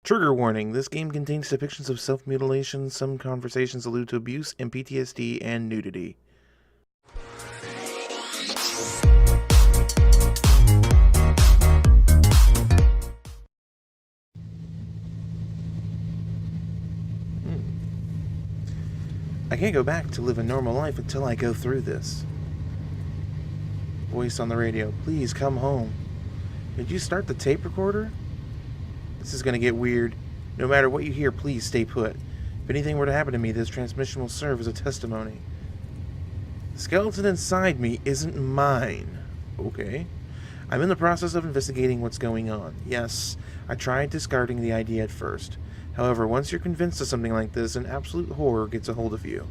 Trigger warning, this game contains depictions of self-mutilation, some conversations allude to abuse and PTSD and nudity. I can't go back to live a normal life until I go through this. Voice on the radio, please come home. Did you start the tape recorder? This is gonna get weird. No matter what you hear, please stay put. If anything were to happen to me, this transmission will serve as a testimony. The skeleton inside me isn't mine. Okay. I'm in the process of investigating what's going on. Yes, I tried discarding the idea at first. However, once you're convinced of something like this, an absolute horror gets a hold of you.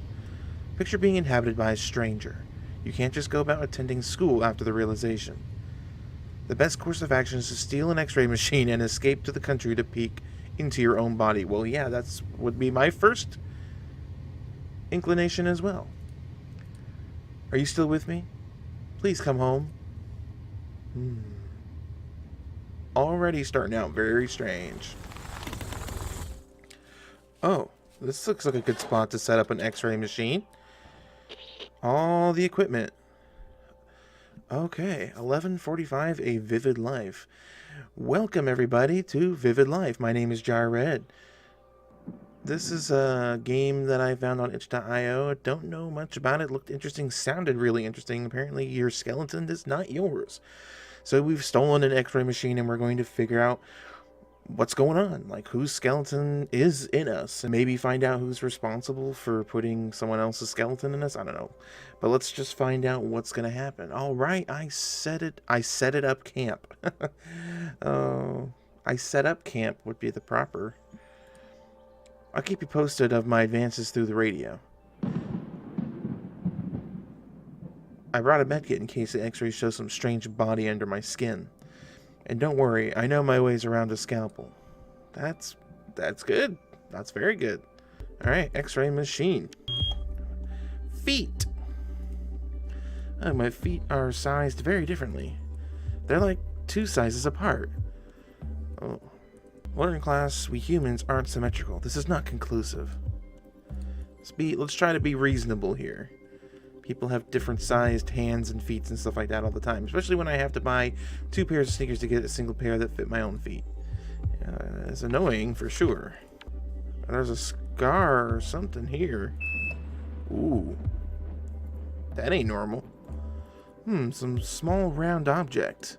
Picture being inhabited by a stranger. You can't just go about attending school after the realization. The best course of action is to steal an X-ray machine and escape to the country to peek into your own body. Well, yeah, that's would be my first inclination as well. Are you still with me? Please come home. Already starting out very strange. Oh, this looks like a good spot to set up an X-ray machine. All the equipment. Okay, 11:45, A Vivid Life. Welcome everybody to Vivid Life. My name is JarRed. This is a game that I found on itch.io. I don't know much about it. Looked interesting, sounded really interesting. Apparently your skeleton is not yours. So we've stolen an X-ray machine and we're going to figure out what's going on, like whose skeleton is in us, and maybe find out who's responsible for putting someone else's skeleton in us. I don't know, but let's just find out what's gonna happen. All right, I set it up camp. I set up camp would be the proper. I'll keep you posted of my advances through the radio. I brought a medkit in case the x-rays show some strange body under my skin. And don't worry, I know my ways around a scalpel. That's good. That's very good. Alright, X-ray machine. Feet. Oh, my feet are sized very differently. They're like 2 sizes apart. Oh. Learning class, we humans aren't symmetrical. This is not conclusive. Let's try to be reasonable here. People have different sized hands and feet and stuff like that all the time, especially when I have to buy 2 pairs of sneakers to get a single pair that fit my own feet. It's annoying for sure. There's a scar or something here. Ooh. That ain't normal. Some small round object.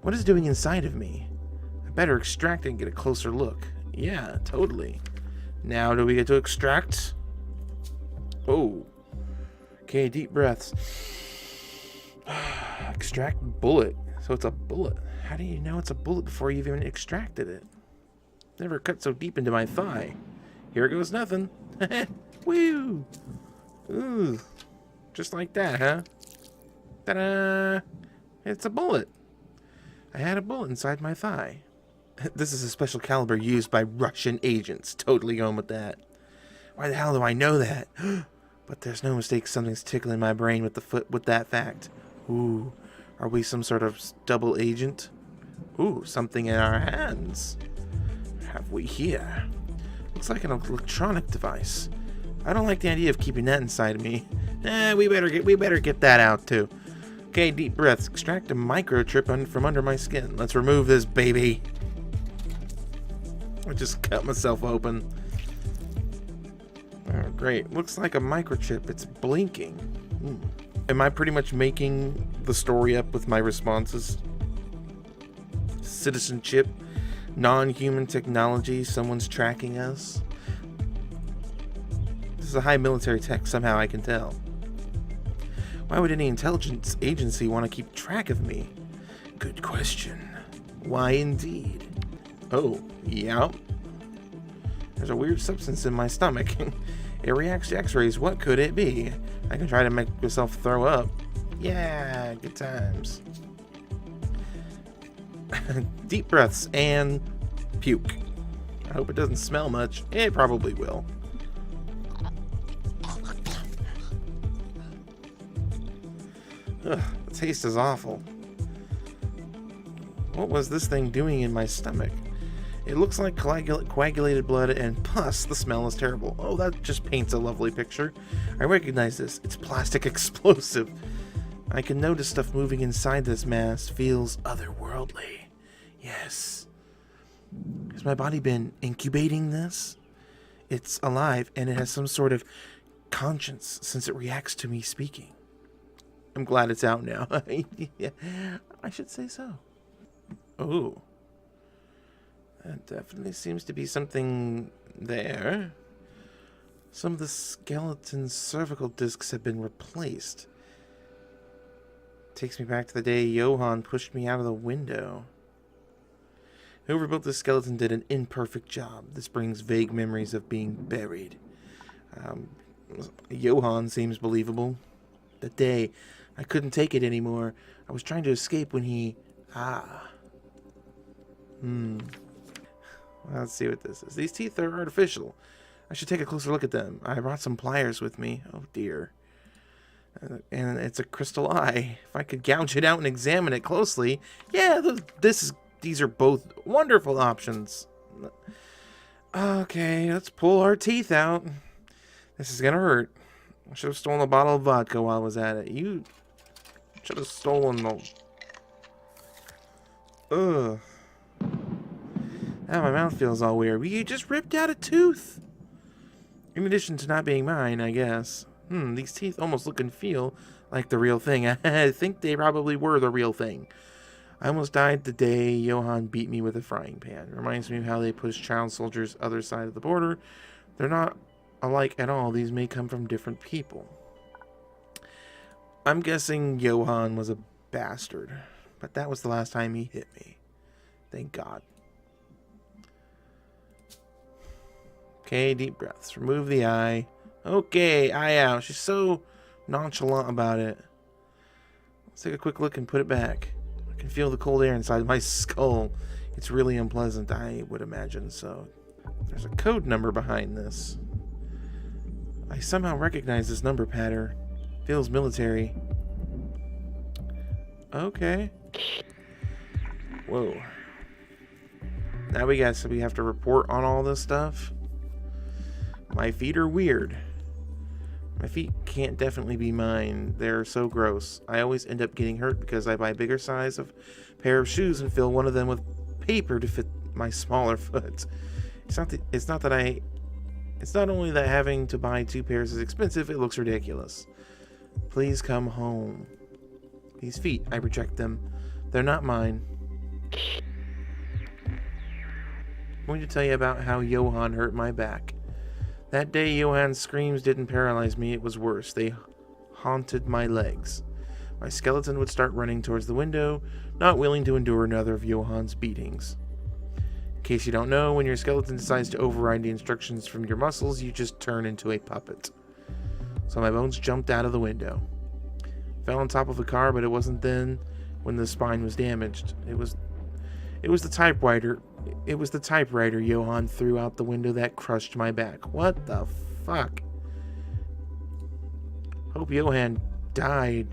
What is it doing inside of me? I better extract it and get a closer look. Yeah, totally. Now do we get to extract? Oh. Okay, deep breaths. Extract bullet. So it's a bullet. How do you know it's a bullet before you've even extracted it? Never cut so deep into my thigh. Here goes nothing. Woo! Ooh. Just like that, huh? Ta-da! It's a bullet. I had a bullet inside my thigh. This is a special caliber used by Russian agents. Totally going with that. Why the hell do I know that? But there's no mistake, something's tickling my brain with that fact. Ooh, are we some sort of double agent? Ooh, something in our hands. What have we here? Looks like an electronic device. I don't like the idea of keeping that inside of me. We better get that out too. Okay, deep breaths. Extract a microchip from under my skin. Let's remove this baby. I just cut myself open. Oh, great. Looks like a microchip. It's blinking. Am I pretty much making the story up with my responses? Citizenship, non-human technology, someone's tracking us. This is a high military tech, somehow I can tell. Why would any intelligence agency want to keep track of me? Good question. Why indeed? Oh, yeah. There's a weird substance in my stomach. It reacts to x-rays. What could it be? I can try to make myself throw up. Yeah, good times. Deep breaths and puke. I hope it doesn't smell much. It probably will. Ugh, the taste is awful. What was this thing doing in my stomach? It looks like coagulated blood, and plus, the smell is terrible. Oh, that just paints a lovely picture. I recognize this. It's plastic explosive. I can notice stuff moving inside this mass feels otherworldly. Yes. Has my body been incubating this? It's alive, and it has some sort of conscience since it reacts to me speaking. I'm glad it's out now. Yeah, I should say so. Oh. That definitely seems to be something there. Some of the skeleton's cervical discs have been replaced. Takes me back to the day Johann pushed me out of the window. Whoever built this skeleton did an imperfect job. This brings vague memories of being buried. Johann seems believable. The day I couldn't take it anymore. I was trying to escape when he... Let's see what this is. These teeth are artificial. I should take a closer look at them. I brought some pliers with me. Oh dear. And it's a crystal eye. If I could gouge it out and examine it closely. Yeah, these are both wonderful options. Okay, let's pull our teeth out. This is gonna hurt. I should have stolen a bottle of vodka while I was at it. You should have stolen the... Ugh. Now my mouth feels all weird. You just ripped out a tooth. In addition to not being mine, I guess. These teeth almost look and feel like the real thing. I think they probably were the real thing. I almost died the day Johann beat me with a frying pan. Reminds me of how they push child soldiers other side of the border. They're not alike at all. These may come from different people. I'm guessing Johann was a bastard. But that was the last time he hit me. Thank God. Okay, deep breaths. Remove the eye. Okay, eye out. She's so nonchalant about it. Let's take a quick look and put it back. I can feel the cold air inside my skull. It's really unpleasant, I would imagine, so... There's a code number behind this. I somehow recognize this number pattern. Feels military. Okay. Whoa. Now we have to report on all this stuff. My feet are weird. My feet can't definitely be mine. They're so gross. I always end up getting hurt because I buy a bigger size of pair of shoes and fill one of them with paper to fit my smaller foot. It's not only that having to buy 2 pairs is expensive, it looks ridiculous. Please come home. These feet, I reject them. They're not mine. I'm going to tell you about how Johann hurt my back. That day, Johann's screams didn't paralyze me, it was worse. They haunted my legs. My skeleton would start running towards the window, not willing to endure another of Johann's beatings. In case you don't know, when your skeleton decides to override the instructions from your muscles, you just turn into a puppet. So my bones jumped out of the window. Fell on top of a car, but it wasn't then when the spine was damaged. It was the typewriter. It was the typewriter Johann threw out the window that crushed my back. What the fuck? Hope Johann died.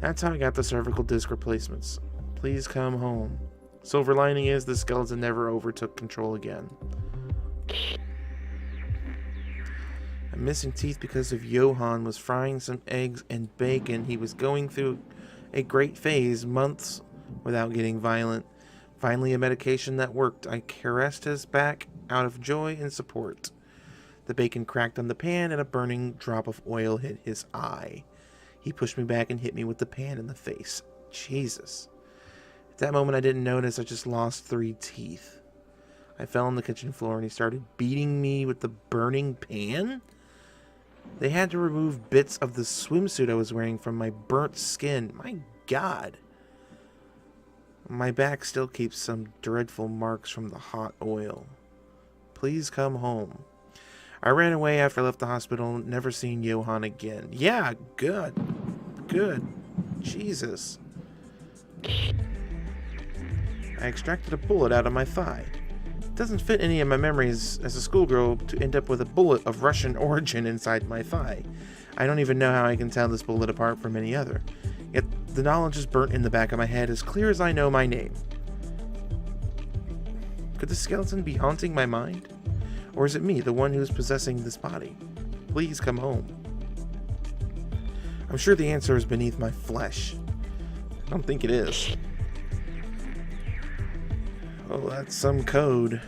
That's how I got the cervical disc replacements. Please come home. Silver lining is the skeleton never overtook control again. I'm missing teeth because of Johann was frying some eggs and bacon. He was going through a great phase, months without getting violent. Finally, a medication that worked. I caressed his back out of joy and support. The bacon cracked on the pan and a burning drop of oil hit his eye. He pushed me back and hit me with the pan in the face. Jesus. At that moment, I didn't notice I just lost 3 teeth. I fell on the kitchen floor and he started beating me with the burning pan. They had to remove bits of the swimsuit I was wearing from my burnt skin. My God. My back still keeps some dreadful marks from the hot oil. Please come home. I ran away after I left the hospital, never seen Johann again. Yeah, good. Good. Jesus. I extracted a bullet out of my thigh. It doesn't fit any of my memories as a schoolgirl to end up with a bullet of Russian origin inside my thigh. I don't even know how I can tell this bullet apart from any other. Yet the knowledge is burnt in the back of my head as clear as I know my name. Could the skeleton be haunting my mind? Or is it me, the one who is possessing this body? Please come home. I'm sure the answer is beneath my flesh. I don't think it is. Oh, that's some code.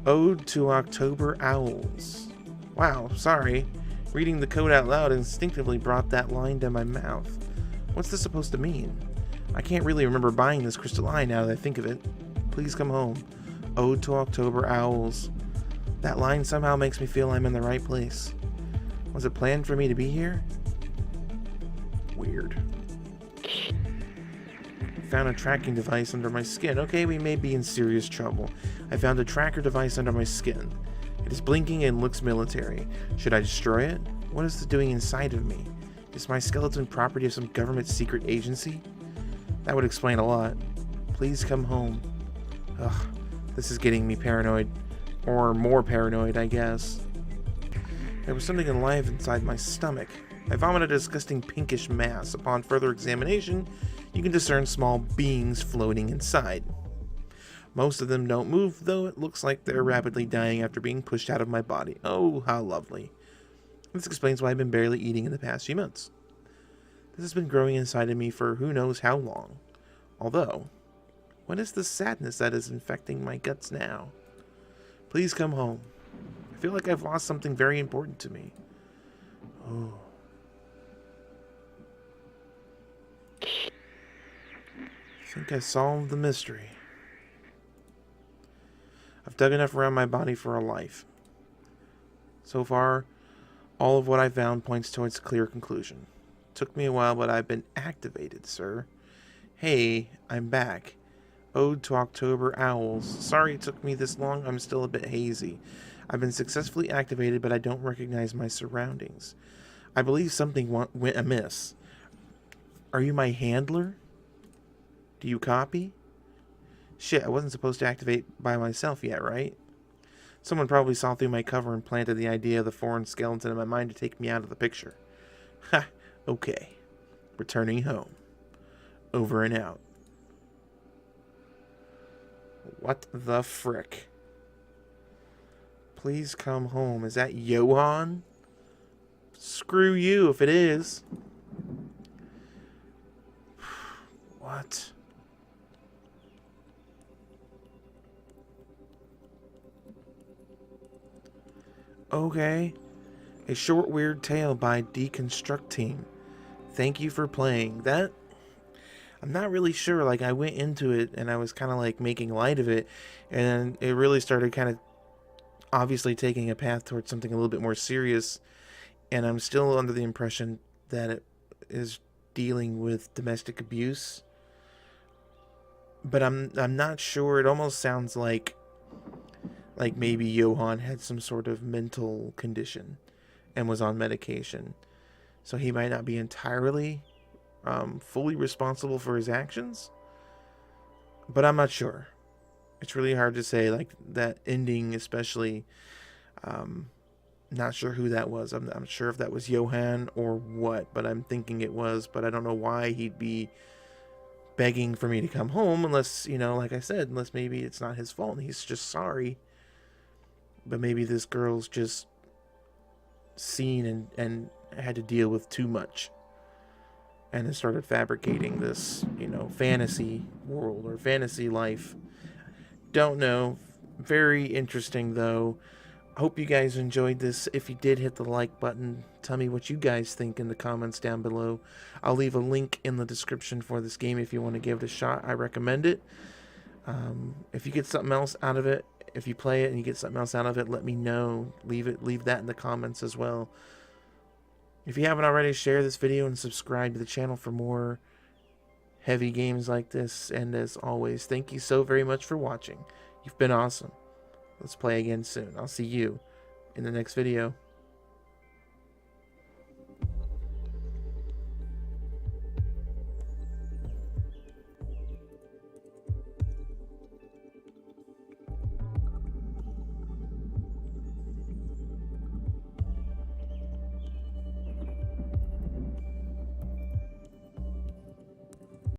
Ode to October Owls. Wow, sorry. Reading the code out loud instinctively brought that line to my mouth. What's this supposed to mean? I can't really remember buying this crystal eye now that I think of it. Please come home. Ode to October Owls. That line somehow makes me feel I'm in the right place. Was it planned for me to be here? Weird. Found a tracking device under my skin. Okay, we may be in serious trouble. I found a tracker device under my skin. It is blinking and looks military. Should I destroy it? What is it doing inside of me? Is my skeleton property of some government secret agency? That would explain a lot. Please come home. Ugh, this is getting me paranoid. Or more paranoid, I guess. There was something alive inside my stomach. I vomited a disgusting pinkish mass. Upon further examination, you can discern small beings floating inside. Most of them don't move, though it looks like they're rapidly dying after being pushed out of my body. Oh, how lovely. This explains why I've been barely eating in the past few months. This has been growing inside of me for who knows how long. Although, what is the sadness that is infecting my guts now? Please come home. I feel like I've lost something very important to me. Oh. I think I solved the mystery. I've dug enough around my body for a life. So far, all of what I found points towards a clear conclusion. Took me a while, but I've been activated, sir. Hey, I'm back. Ode to October Owls. Sorry it took me this long, I'm still a bit hazy. I've been successfully activated, but I don't recognize my surroundings. I believe something went amiss. Are you my handler? Do you copy? Shit, I wasn't supposed to activate by myself yet, right? Someone probably saw through my cover and planted the idea of the foreign skeleton in my mind to take me out of the picture. Ha, okay. Returning home. Over and out. What the frick? Please come home. Is that Johan? Screw you if it is. What? Okay. A short weird tale by Deconstructeam. Thank you for playing. That, I'm not really sure. Like, I went into it and I was kind of like making light of it, and it really started kind of obviously taking a path towards something a little bit more serious, and I'm still under the impression that it is dealing with domestic abuse, but I'm not sure. It almost sounds like maybe Johan had some sort of mental condition and was on medication, so he might not be entirely fully responsible for his actions, but I'm not sure. It's really hard to say, like, that ending especially. Not sure who that was. I'm not sure if that was Johan or what, but I'm thinking it was, but I don't know why he'd be begging for me to come home unless, you know, like I said, unless maybe it's not his fault and he's just sorry. But maybe this girl's just seen and had to deal with too much and has started fabricating this, you know, fantasy world or fantasy life. Don't know. Very interesting, though. Hope you guys enjoyed this. If you did, hit the like button. Tell me what you guys think in the comments down below. I'll leave a link in the description for this game if you want to give it a shot. I recommend it. If you get something else out of it, if you play it and you get something else out of it, let me know. Leave that in the comments as well. If you haven't already, share this video and subscribe to the channel for more heavy games like this. And as always, thank you so very much for watching. You've been awesome. Let's play again soon. I'll see you in the next video.